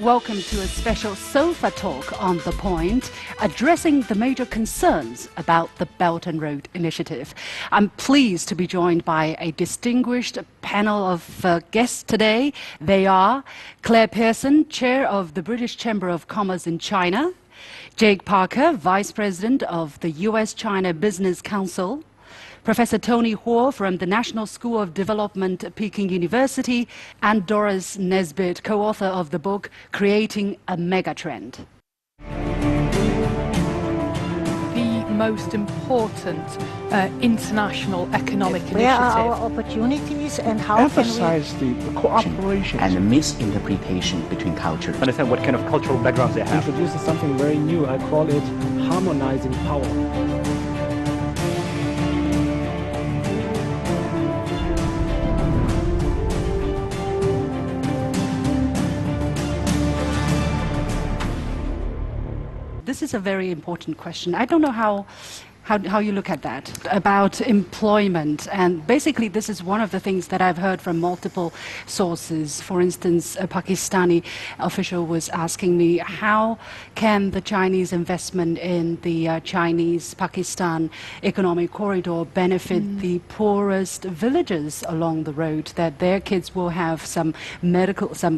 welcome to a special sofa talk on The Point, addressing the major concerns about the Belt and Road Initiative. I'm pleased to be joined by a distinguished panel of guests today. They are Clare Pearson, Chair of the British Chamber of Commerce in China, Jake Parker, Vice President of the US-China Business Council, Professor Tony Huo from the National School of Development at Peking University, and Doris Naisbit, co-author of the book Creating a Megatrend. The most important international economic initiative. Where are our opportunities and how emphasize the cooperation and the misinterpretation between culture. Understand what kind of cultural backgrounds they have. Introduces something very new. I call it harmonizing power. This is a very important question. I don't know how you look at that, about employment. And basically, this is one of the things that I've heard from multiple sources. For instance, a Pakistani official was asking me, how can the Chinese investment in the Chinese-Pakistan economic corridor benefit the poorest villages along the road, that their kids will have some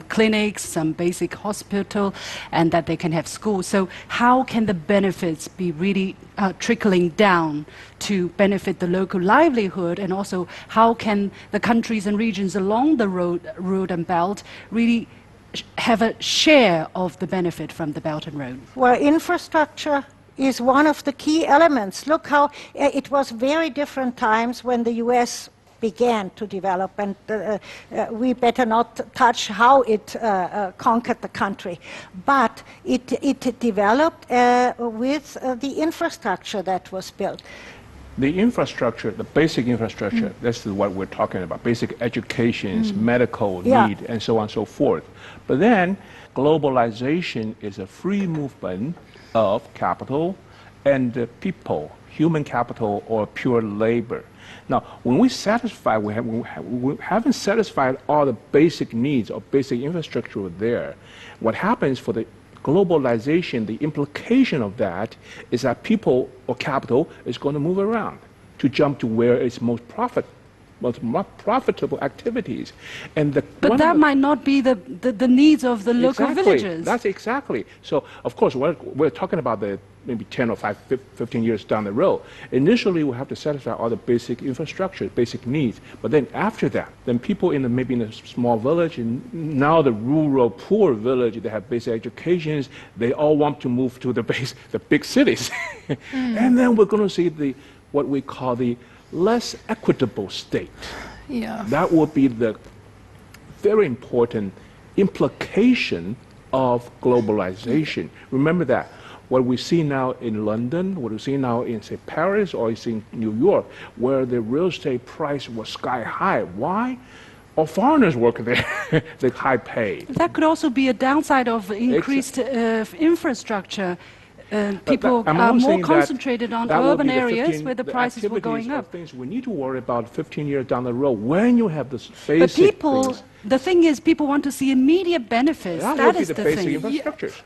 clinics, some basic hospital, and that they can have schools. So how can the benefits be really trickling down to benefit the local livelihood, and also how can the countries and regions along the road and belt really have a share of the benefit from the Belt and Road? Well, infrastructure is one of the key elements. Look how it was very different times when the US began to develop, and we better not touch how it conquered the country. But it developed with the infrastructure that was built. The infrastructure, the basic infrastructure, that's what we're talking about, basic educations, medical need, and so on and so forth. But then globalization is a free movement of capital and people, human capital or pure labor. Now, when we satisfy, we haven't satisfied all the basic needs or basic infrastructure there. What happens for the globalization, the implication of that is that people or capital is going to move around to jump to where it's most profitable activities. And but that might not be the needs of the local villages. That's exactly. So, of course, we're talking about maybe 10 or 15 years down the road. Initially, we have to satisfy all the basic infrastructure, basic needs. But then after that, then people maybe in a small village, and now the rural poor village, they have basic educations, they all want to move to the big cities. And then we're going to see what we call the less equitable state. Yeah. That would be the very important implication of globalization. Remember that. What we see now in London, what we see now in, say, Paris, or in New York, where the real estate price was sky high. Why? All foreigners work there, they're high paid. That could also be a downside of increased infrastructure. People are more concentrated on urban areas where the prices were going up. Things we need to worry about 15 years down the road when you have this basic things. The thing is, people want to see immediate benefits. That is the thing. Infrastructures.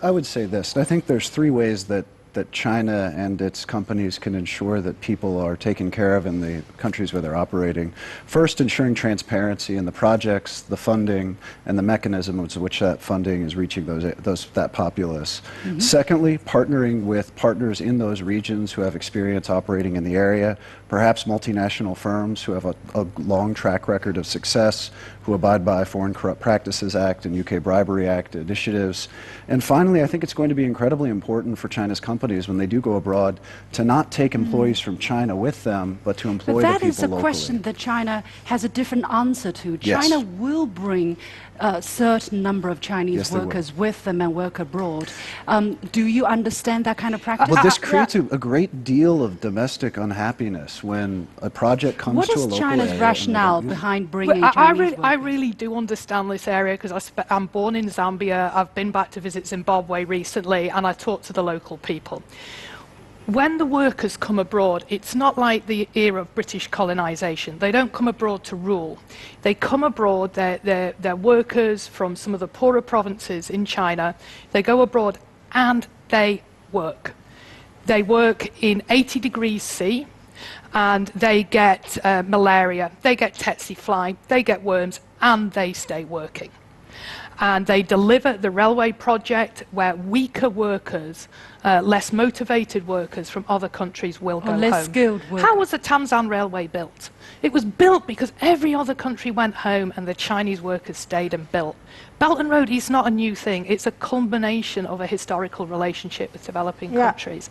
I would say this. I think there's three ways that China and its companies can ensure that people are taken care of in the countries where they're operating. First, ensuring transparency in the projects, the funding, and the mechanisms which that funding is reaching that populace. Secondly, partnering with partners in those regions who have experience operating in the area, perhaps multinational firms who have a long track record of success, who abide by Foreign Corrupt Practices Act and UK Bribery Act initiatives. And finally, I think it's going to be incredibly important for China's companies when they do go abroad to not take employees from China with them, but to employ the people locally. But that is a question that China has a different answer to. Yes. China will bring a certain number of Chinese workers with them and work abroad. Do you understand that kind of practice? Well, this creates a great deal of domestic unhappiness when a project comes to a local area. What is China's rationale behind bringing Chinese workers? I really do understand this area because I'm born in Zambia. I've been back to visit Zimbabwe recently, and I talk to the local people. when the workers come abroad, it's not like the era of British colonisation. They don't come abroad to rule. They come abroad, they're workers from some of the poorer provinces in China. They go abroad and they work. They work in 80 degrees C, and they get malaria, they get tsetse fly, they get worms, and they stay working. And they deliver the railway project where weaker workers, less motivated workers from other countries will go home. Less skilled workers. How was the Tanzan Railway built? It was built because every other country went home and the Chinese workers stayed and built. Belt and Road is not a new thing. It's a culmination of a historical relationship with developing countries.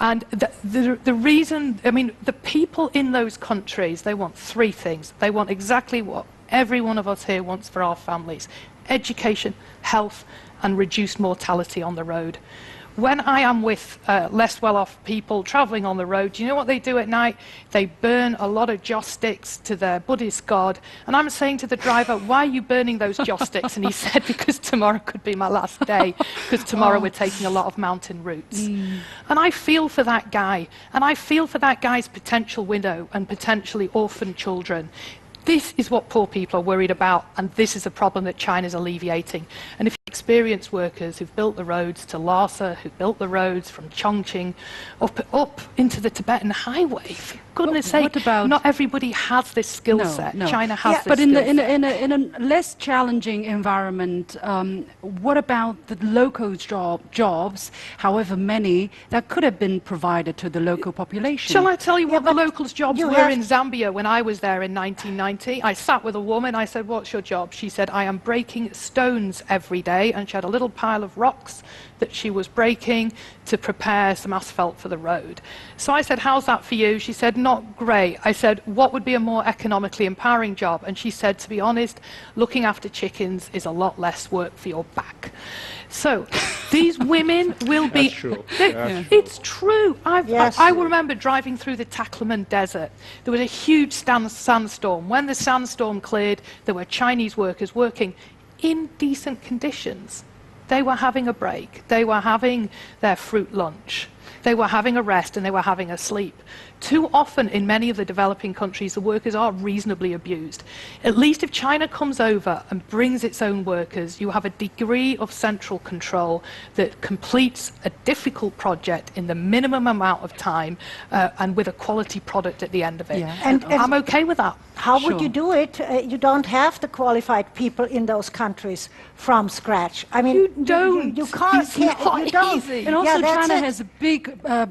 And the reason, I mean, the people in those countries, they want three things. They want exactly what every one of us here wants for our families: education, health, and reduced mortality on the road. When I am with less well-off people traveling on the road, do you know what they do at night? They burn a lot of joss sticks to their Buddhist god. And I'm saying to the driver, why are you burning those joss sticks? And he said, because tomorrow could be my last day, because tomorrow we're taking a lot of mountain routes. And I feel for that guy, and I feel for that guy's potential widow and potentially orphan children. This is what poor people are worried about, and this is a problem that China's alleviating. And if you experience workers who've built the roads to Lhasa, who've built the roads from Chongqing up into the Tibetan highway, for goodness sake, not everybody has this skill set. China has this but skill set. in a less challenging environment, what about the local jobs, however many, that could have been provided to the local population? Shall I tell you what the locals' jobs were in Zambia when I was there in 1990? I sat with a woman, I said, what's your job? She said, I am breaking stones every day, and she had a little pile of rocks that she was breaking to prepare some asphalt for the road. So I said, how's that for you? She said, not great. I said, what would be a more economically empowering job? And she said, to be honest, looking after chickens is a lot less work for your back. So these women will be... That's true. It's true. I remember driving through the Taklaman Desert. There was a huge sandstorm. When the sandstorm cleared, there were Chinese workers working in decent conditions. They were having a break. They were having their fruit lunch. They were having a rest, and they were having a sleep. Too often in many of the developing countries, the workers are reasonably abused. At least if China comes over and brings its own workers, you have a degree of central control that completes a difficult project in the minimum amount of time and with a quality product at the end of it. Yeah. And I'm okay with that. How would you do it? You don't have the qualified people in those countries from scratch. I mean, you don't. You can't. You don't. Easy. And also that's China has a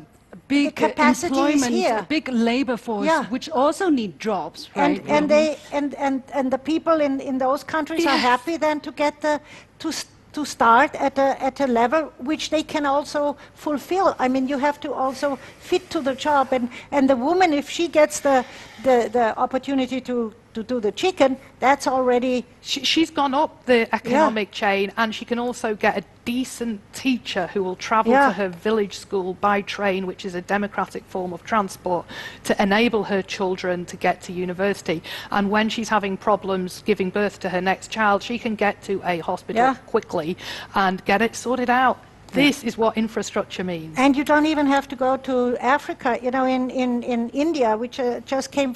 big capacities here. employment, big labor force, which also need jobs, right? And the people in those countries are happy then to get to start at a level which they can also fulfill. I mean, you have to also fit to the job, and the woman, if she gets the opportunity to do the chicken, that's already... She's gone up the economic chain, and she can also get a decent teacher who will travel to her village school by train, which is a democratic form of transport, to enable her children to get to university. And when she's having problems giving birth to her next child, she can get to a hospital quickly and get it sorted out. This is what infrastructure means. And you don't even have to go to Africa. You know, in India, which just came,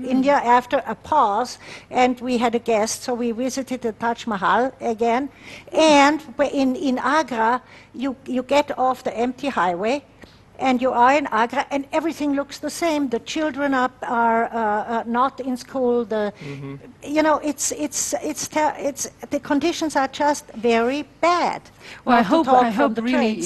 India after a pause, and we had a guest, so we visited the Taj Mahal again. And in Agra, you get off the empty highway, and you are in Agra, and everything looks the same. The children are not in school. You know, the conditions are just very bad. Well, I hope really,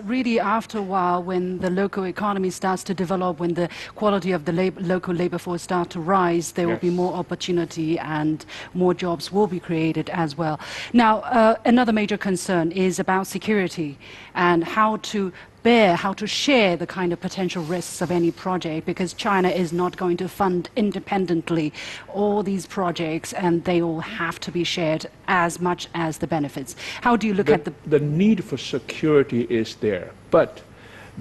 really after a while, when the local economy starts to develop, when the quality of the local labor force starts to rise, there will be more opportunity and more jobs will be created as well. Now, another major concern is about security and how to share the kind of potential risks of any project, because China is not going to fund independently all these projects, and they all have to be shared as much as the benefits. How do you look at the need for security is there, but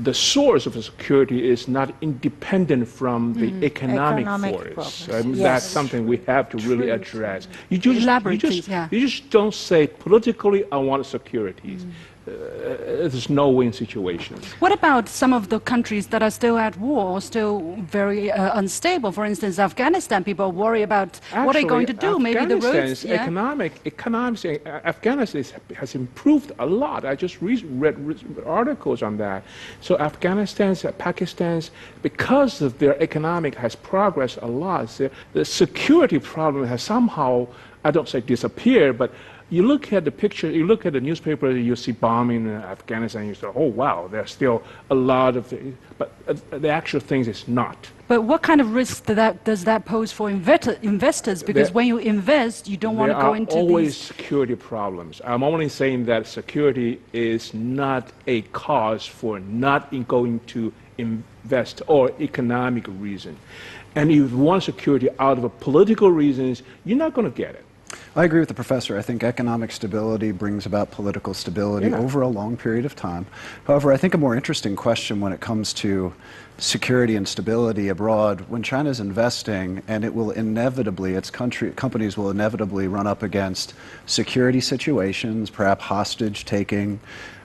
the source of the security is not independent from the economic force. That's something we have to really address. You just don't say politically, I want security. There's no win situation. What about some of the countries that are still at war, still very unstable? For instance, Afghanistan, people worry about what are they going to do? Maybe the roads. Economics, Afghanistan has improved a lot. I just read articles on that. So Afghanistan's, Pakistan's, because of their economic has progressed a lot, the security problem has somehow, I don't say disappeared, but you look at the picture, you look at the newspaper, you see bombing in Afghanistan, you say, oh wow, there's still a lot of things, but the actual thing is not. But what kind of risk does that pose for investors? Because when you invest, you don't want to go into There are always security problems. I'm only saying that security is not a cause for not going to invest or economic reason. And if you want security out of political reasons, you're not going to get it. I agree with the professor. I think economic stability brings about political stability over a long period of time. However, I think a more interesting question when it comes to security and stability abroad, when China's investing, and it will inevitably, companies will inevitably run up against security situations, perhaps hostage taking.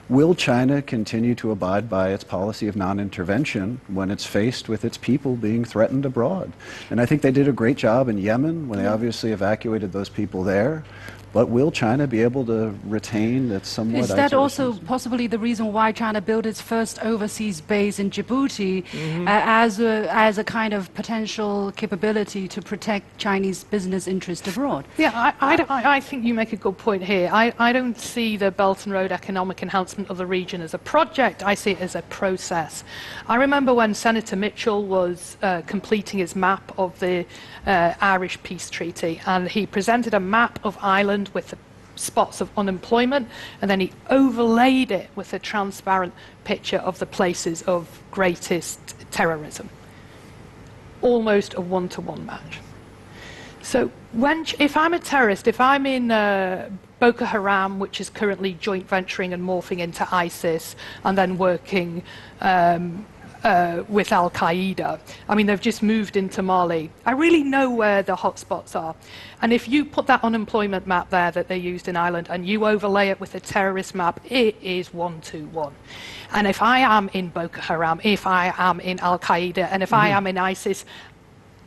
Will China continue to abide by its policy of non-intervention when it's faced with its people being threatened abroad? And I think they did a great job in Yemen when they obviously evacuated those people there. But will China be able to retain its somewhat Is that also possibly the reason why China built its first overseas base in Djibouti as a kind of potential capability to protect Chinese business interest abroad? Yeah, I think you make a good point here. I don't see the Belt and Road economic enhancement of the region as a project. I see it as a process. I remember when Senator Mitchell was completing his map of the Irish Peace Treaty, and he presented a map of Ireland with the spots of unemployment, and then he overlaid it with a transparent picture of the places of greatest terrorism. Almost a one-to-one match. So if I'm a terrorist, if I'm in Boko Haram, which is currently joint venturing and morphing into ISIS, and then working with Al-Qaeda. I mean, they've just moved into Mali. I really know where the hotspots are. And if you put that unemployment map there that they used in Ireland and you overlay it with a terrorist map, it is one-to-one. And if I am in Boko Haram, if I am in Al-Qaeda, and if I am in ISIS,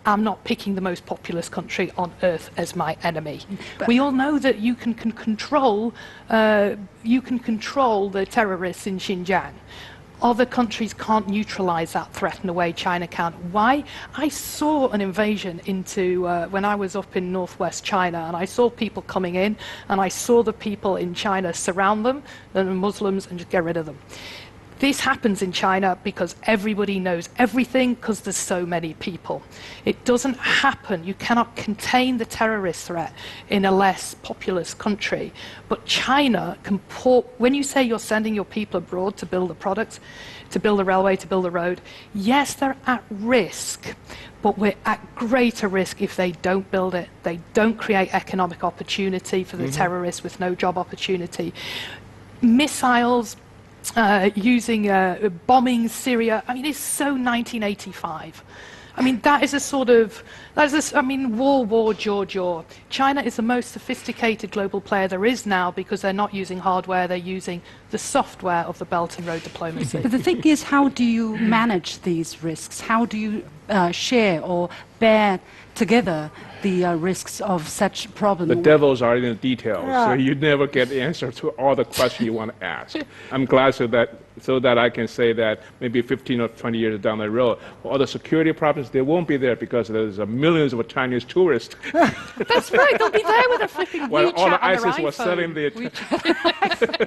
I'm not picking the most populous country on earth as my enemy. But we all know that you can control the terrorists in Xinjiang. Other countries can't neutralize that threat in a way China can. Why? I saw an invasion into, when I was up in northwest China, and I saw people coming in, and I saw the people in China surround them, the Muslims, and just get rid of them. This happens in China because everybody knows everything because there's so many people. It doesn't happen. You cannot contain the terrorist threat in a less populous country. But China can when you say you're sending your people abroad to build the products, to build the railway, to build the road, yes, they're at risk, but we're at greater risk if they don't build it. They don't create economic opportunity for the terrorists with no job opportunity. Missiles, bombing Syria, I mean, it's so 1985. I mean, that is a sort of, war, jaw. China is the most sophisticated global player there is now because they're not using hardware, they're using the software of the Belt and Road diplomacy. But the thing is, how do you manage these risks? How do you share or bear together the risks of such problems? The devils are in the details, so you never get the answer to all the questions you want to ask. I'm glad so that I can say that maybe 15 or 20 years down the road, all the security problems, they won't be there because there's millions of Chinese tourists. That's right, they'll be there with a flipping While WeChat all the on ISIS their was iPhone. selling their...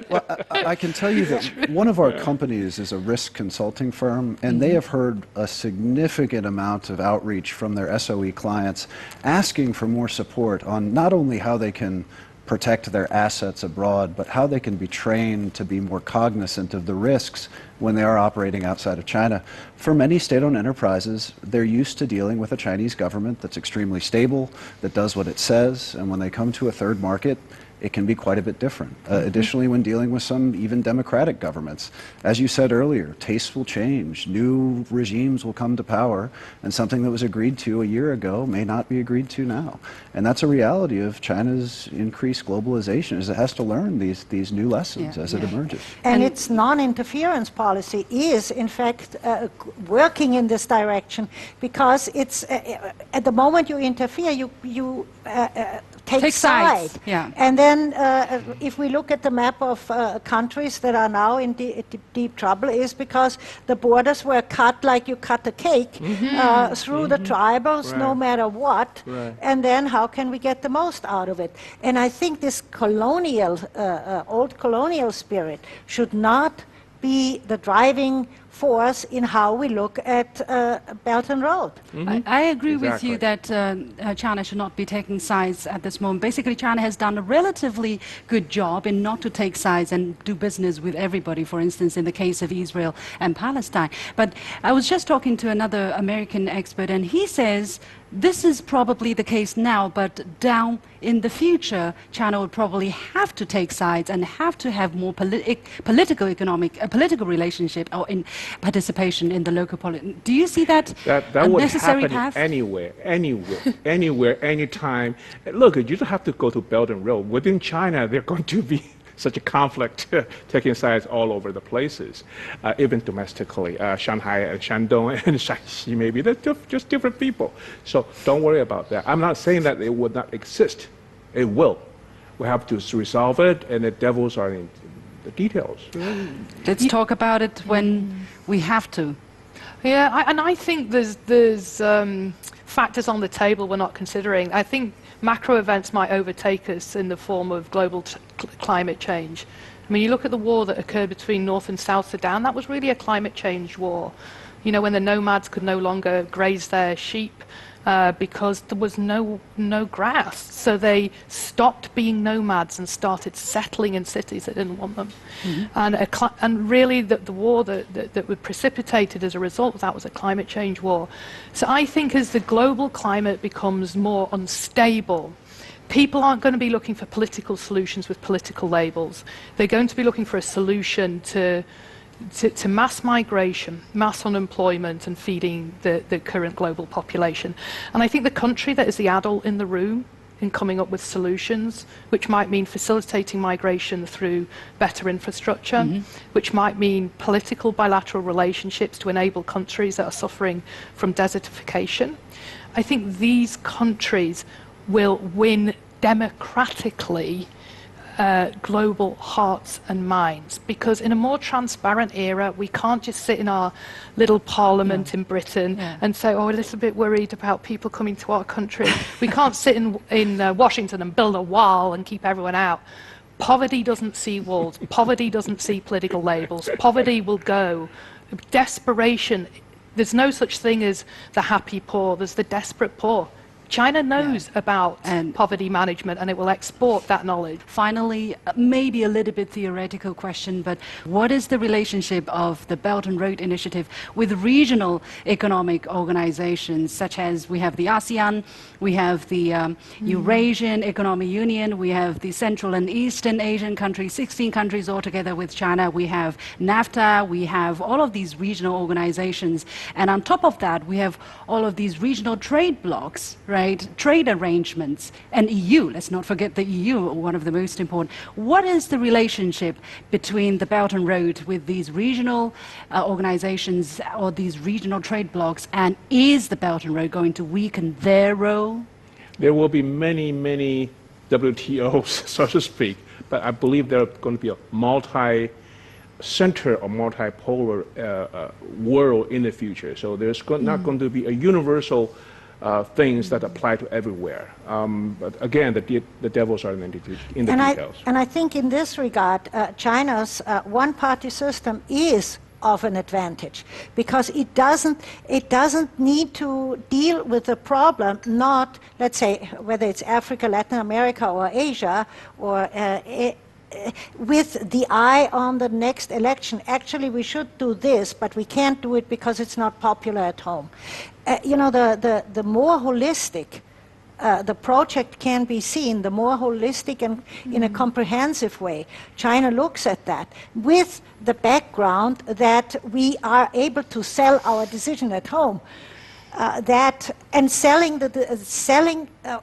Well, I can tell you that one of our companies is a risk consulting firm, and they have heard a significant amount of outreach from their SOE clients asking for more support on not only how they can protect their assets abroad, but how they can be trained to be more cognizant of the risks when they are operating outside of China. For many state-owned enterprises, they're used to dealing with a Chinese government that's extremely stable, that does what it says, and when they come to a third market, it can be quite a bit different. Additionally, when dealing with some even democratic governments, as you said earlier, tastes will change, new regimes will come to power, and something that was agreed to a year ago may not be agreed to now. And that's a reality of China's increased globalization, is it has to learn these new lessons as it emerges. And its non-interference policy is, in fact, working in this direction, because it's at the moment you interfere, you take sides. Yeah. And then if we look at the map of countries that are now in deep trouble, is because the borders were cut like you cut a cake through the tribals, no matter what. And then how can we get the most out of it? And I think this colonial, old colonial spirit should not be the driving force in how we look at Belt and Road. I agree with you that China should not be taking sides at this moment. Basically, China has done a relatively good job in not to take sides and do business with everybody, for instance, in the case of Israel and Palestine. But I was just talking to another American expert, and he says this is probably the case now, but down in the future, China will probably have to take sides and have to have more political relationship or in participation in the local politics. Do you see that that would happen path? anywhere, anytime. Look, you don't have to go to Belt and Road. Within China, they're going to be such a conflict, taking sides all over the places, even domestically. Shanghai and Shandong and Shaanxi, maybe they're just different people. So don't worry about that. I'm not saying that it would not exist. It will. We have to resolve it, and the devils are in the details. Let's talk about it when we have to. Yeah, and I think there's factors on the table we're not considering. I think macro events might overtake us in the form of global climate change. I mean, you look at the war that occurred between North and South Sudan, that was really a climate change war. You know, when the nomads could no longer graze their sheep because there was no grass. So they stopped being nomads and started settling in cities that didn't want them. And really the war that was precipitated as a result of that was a climate change war. So I think as the global climate becomes more unstable, people aren't going to be looking for political solutions with political labels. They're going to be looking for a solution to mass migration, mass unemployment, and feeding the current global population. And I think the country that is the adult in the room in coming up with solutions, which might mean facilitating migration through better infrastructure, which might mean political bilateral relationships to enable countries that are suffering from desertification. I think these countries will win democratically global hearts and minds, because in a more transparent era we can't just sit in our little parliament in Britain and say, oh, we're a little bit worried about people coming to our country. We can't sit in Washington and build a wall and keep everyone out. Poverty doesn't see walls. Poverty doesn't see political labels. Poverty will go. Desperation, there's no such thing as the happy poor, there's the desperate poor. China knows about poverty management, and it will export that knowledge. Finally, maybe a little bit theoretical question, but what is the relationship of the Belt and Road Initiative with regional economic organizations, such as we have the ASEAN, we have the Eurasian Economic Union, we have the Central and Eastern Asian countries, 16 countries altogether with China, we have NAFTA, we have all of these regional organizations, and on top of that, we have all of these regional trade blocs, right? Trade arrangements, and EU, let's not forget the EU, one of the most important. What is the relationship between the Belt and Road with these regional organizations or these regional trade blocs, and is the Belt and Road going to weaken their role? There will be many WTOs, so to speak, but I believe there are going to be a multi-center or multipolar world in the future. So there's not going to be a universal things that apply to everywhere. But again, the devils are in the details. And I think in this regard, China's one-party system is of an advantage, because it doesn't need to deal with the problem, not, let's say, whether it's Africa, Latin America, or Asia, or with the eye on the next election. Actually, we should do this, but we can't do it because it's not popular at home. You know, the more holistic the project can be seen, the more holistic and in a comprehensive way China looks at that, with the background that we are able to sell our decision at home. Selling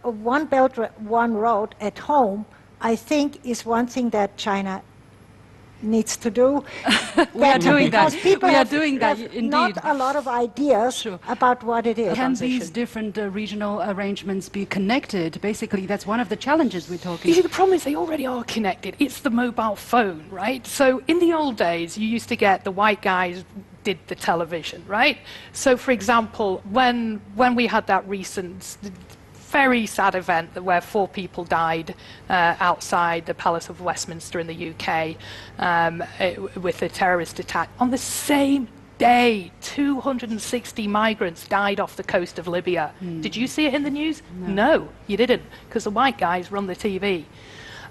one belt, one road at home, I think, is one thing that China needs to do. We are doing that. People we are doing that, have indeed. not a lot of ideas about what it is. Can these different regional arrangements be connected? Basically, that's one of the challenges we're talking about. The problem is they already are connected. It's the mobile phone, right? So in the old days, you used to get the white guys did the television, right? So, for example, when we had that recent very sad event where 4 people died outside the Palace of Westminster in the UK with a terrorist attack, on the same day, 260 migrants died off the coast of Libya. Did you see it in the news? No, you didn't, because the white guys run the TV.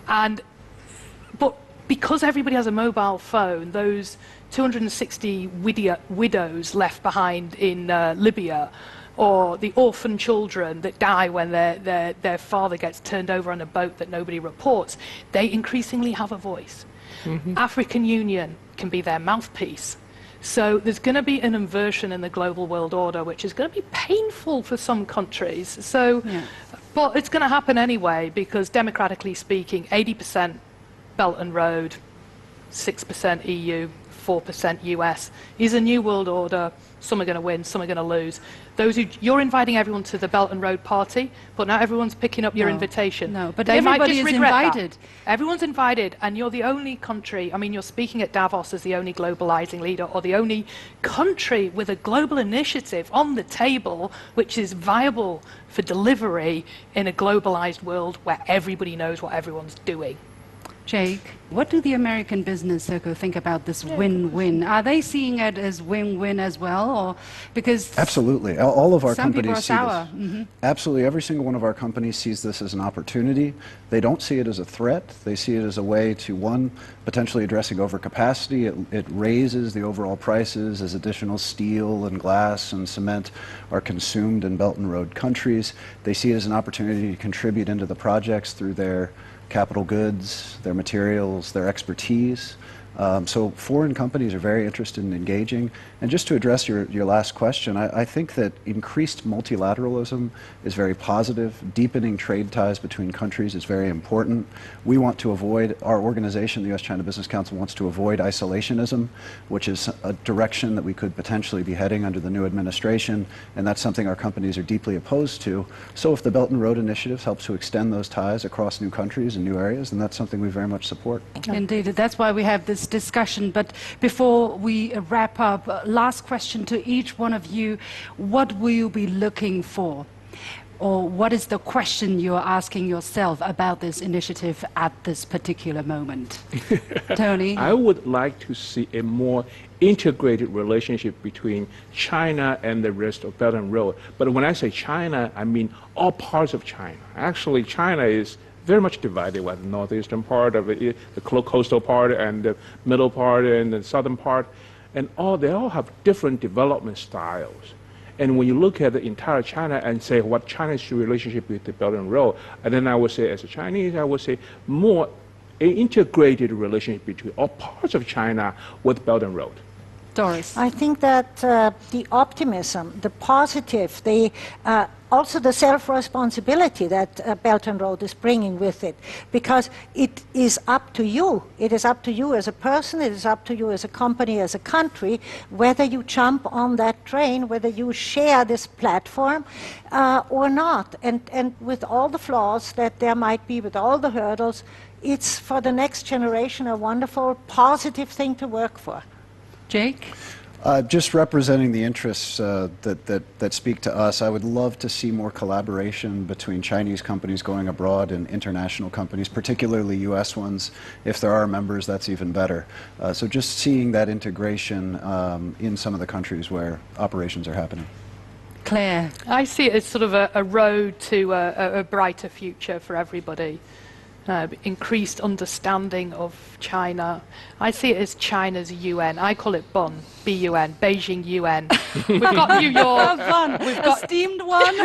But because everybody has a mobile phone, those 260 widows left behind in Libya, or the orphan children that die when their father gets turned over on a boat that nobody reports, they increasingly have a voice. African Union can be their mouthpiece. So there's going to be an inversion in the global world order, which is going to be painful for some countries. So, but it's going to happen anyway, because democratically speaking, 80% Belt and Road, 6% EU, 4% US is a new world order. Some are going to win, some are going to lose. You're inviting everyone to the Belt and Road party, but not everyone's picking up your invitation. No, but they everybody might just is regret invited. That. Everyone's invited, and you're the only country, I mean, you're speaking at Davos as the only globalizing leader, or the only country with a global initiative on the table, which is viable for delivery in a globalized world where everybody knows what everyone's doing. Jake, what do the American business circle think about this win-win? Are they seeing it as win-win as well, or because absolutely, all of our some companies see sour. this. Absolutely, every single one of our companies sees this as an opportunity. They don't see it as a threat. They see it as a way to, one, potentially addressing overcapacity. It raises the overall prices as additional steel and glass and cement are consumed in Belt and Road countries. They see it as an opportunity to contribute into the projects through their capital goods, their materials, their expertise. So foreign companies are very interested in engaging. And just to address your last question, I think that increased multilateralism is very positive. Deepening trade ties between countries is very important. We want to avoid, our organization, the U.S.-China Business Council, wants to avoid isolationism, which is a direction that we could potentially be heading under the new administration, and that's something our companies are deeply opposed to. So if the Belt and Road initiatives help to extend those ties across new countries and new areas, then that's something we very much support. Indeed, that's why we have this discussion. But before we wrap up, last question to each one of you. What will you be looking for? Or what is the question you're asking yourself about this initiative at this particular moment? Tony? I would like to see a more integrated relationship between China and the rest of Belt and Road. But when I say China, I mean all parts of China. Actually, China is very much divided with the northeastern part of it, the coastal part and the middle part and the southern part. And they all have different development styles. And when you look at the entire China and say what China's relationship with the Belt and Road, and then I would say as a Chinese, I would say more an integrated relationship between all parts of China with Belt and Road. Doris? I think that the optimism, the positive, also the self-responsibility that Belt and Road is bringing with it, because it is up to you. It is up to you as a person, it is up to you as a company, as a country, whether you jump on that train, whether you share this platform or not. And with all the flaws that there might be, with all the hurdles, it's for the next generation a wonderful, positive thing to work for. Jake? Just representing the interests that speak to us, I would love to see more collaboration between Chinese companies going abroad and international companies, particularly U.S. ones. If there are members, that's even better. So just seeing that integration in some of the countries where operations are happening. Claire? I see it as sort of a road to a brighter future for everybody. increased understanding of China. I see it as China's UN. I call it BUN, B-U-N, Beijing UN. We've got New York. We've got a steamed one.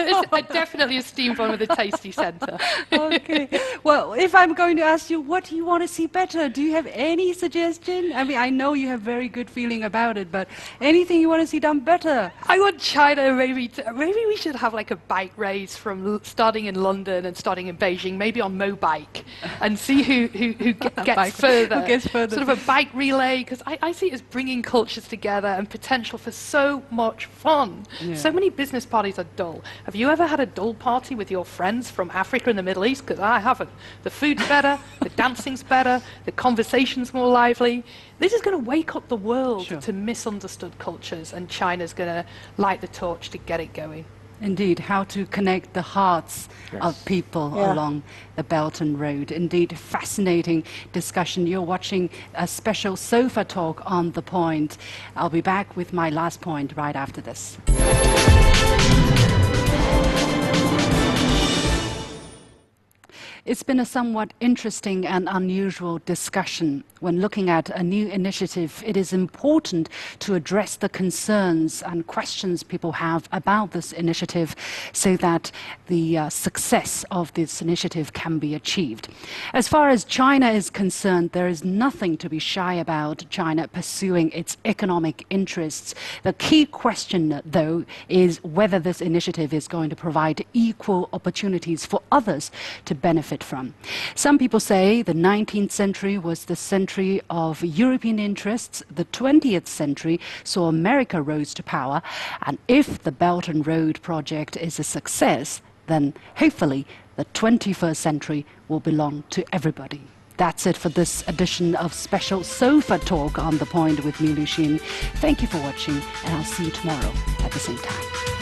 Definitely a steamed one with a tasty centre. Okay. Well, if I'm going to ask you, what do you want to see better? Do you have any suggestion? I mean, I know you have very good feeling about it, but anything you want to see done better? I want China maybe we should have like a bike race from starting in London and starting in Beijing, maybe on Mobike, and see who gets further. Who gets further. Sort of a bike relay, because I see it as bringing cultures together and potential for so much fun. Yeah. So many business parties are dull. Have you ever had a dull party with your friends from Africa and the Middle East? Because I haven't. The food's better, the dancing's better, the conversation's more lively. This is going to wake up the world to misunderstood cultures, and China's going to light the torch to get it going. Indeed, how to connect the hearts of people along the Belt and Road. Indeed, fascinating discussion. You're watching a special sofa talk on The Point. I'll be back with my last point right after this. It's been a somewhat interesting and unusual discussion. When looking at a new initiative, it is important to address the concerns and questions people have about this initiative so that the success of this initiative can be achieved. As far as China is concerned, there is nothing to be shy about China pursuing its economic interests. The key question, though, is whether this initiative is going to provide equal opportunities for others to benefit from. Some people say the 19th century was the century of European interests. The 20th century saw America rose to power, and if the Belt and Road project is a success, then hopefully the 21st century will belong to everybody. That's it for this edition of Special Sofa Talk on The Point with me, Liu Xin. Thank you for watching, and I'll see you tomorrow at the same time.